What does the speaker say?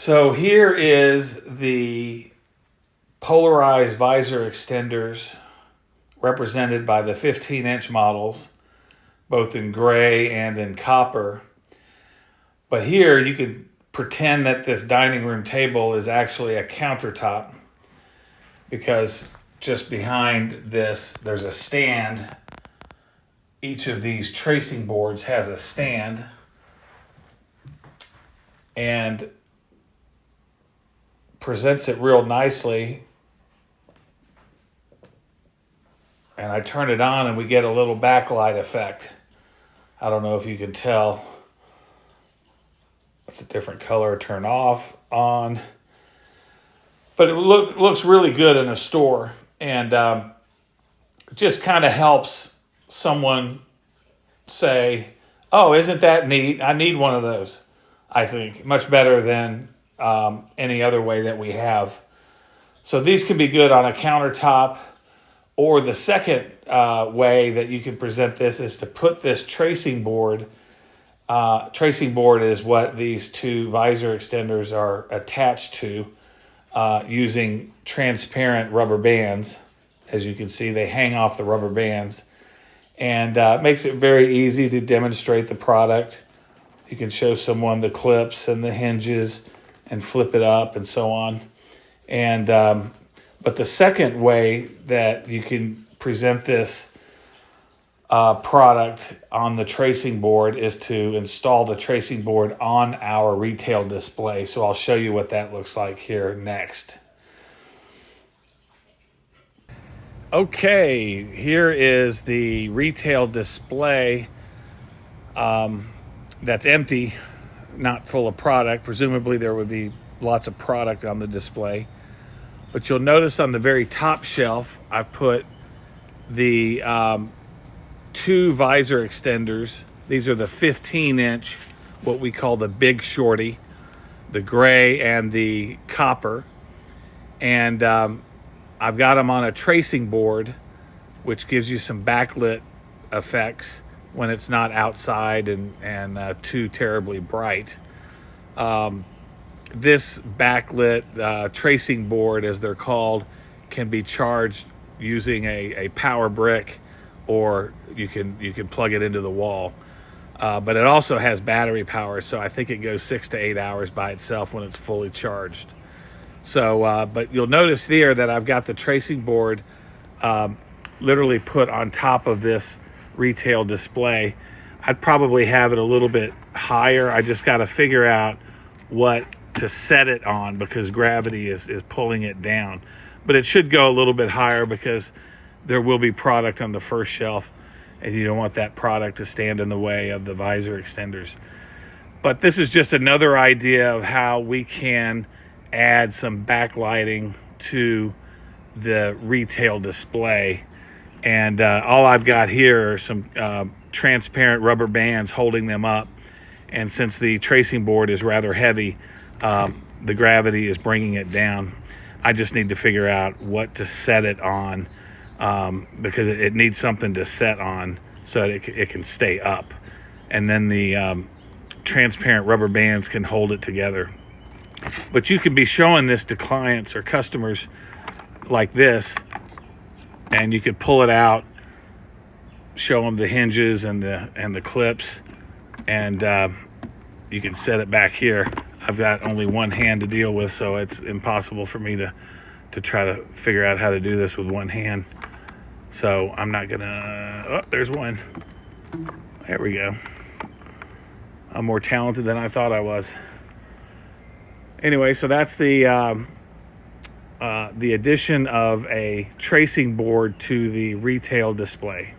So here is the polarized visor extenders represented by the 15-inch models, both in gray and in copper. But here you can pretend that this dining room table is actually a countertop, because just behind this there's a stand. Each of these tracing boards has a stand, and presents it real nicely. And I turn it on and we get a little backlight effect. I don't know if you can tell. It's a different color. Turn off, on. But it looks really good in a store. And just kind of helps someone say, oh, isn't that neat? I need one of those. I think much better than any other way that we have. So these can be good on a countertop, or the second way that you can present this is to put this tracing board. Tracing board is what these two visor extenders are attached to, using transparent rubber bands. As you can see, they hang off the rubber bands, and makes it very easy to demonstrate the product. You can show someone the clips and the hinges and flip it up and so on. And but the second way that you can present this product on the tracing board is to install the tracing board on our retail display. So I'll show you what that looks like here next. Okay, here is the retail display that's empty, not full of product. Presumably there would be lots of product on the display. But you'll notice on the very top shelf, I've put the two visor extenders. These are the 15-inch, what we call the Big Shorty, the gray and the copper. And I've got them on a tracing board, which gives you some backlit effects when it's not outside and too terribly bright. This backlit tracing board, as they're called, can be charged using a power brick, or you can plug it into the wall. But it also has battery power, so I think it goes 6 to 8 hours by itself when it's fully charged. So, but you'll notice there that I've got the tracing board literally put on top of this retail display. I'd probably have it a little bit higher. I just got to figure out what to set it on, because gravity is pulling it down. But it should go a little bit higher, because there will be product on the first shelf, and you don't want that product to stand in the way of the visor extenders. But this is just another idea of how we can add some backlighting to the retail display. And all I've got here are some transparent rubber bands holding them up. And since the tracing board is rather heavy, the gravity is bringing it down. I just need to figure out what to set it on, because it needs something to set on so that it can stay up. And then the transparent rubber bands can hold it together. But you can be showing this to clients or customers like this, and you could pull it out, show them the hinges and the clips, and you can set it back here. I've got only one hand to deal with, so it's impossible for me to try to figure out how to do this with one hand. So I'm not gonna, oh, there's one. There we go. I'm more talented than I thought I was. Anyway, so that's the addition of a tracing board to the retail display.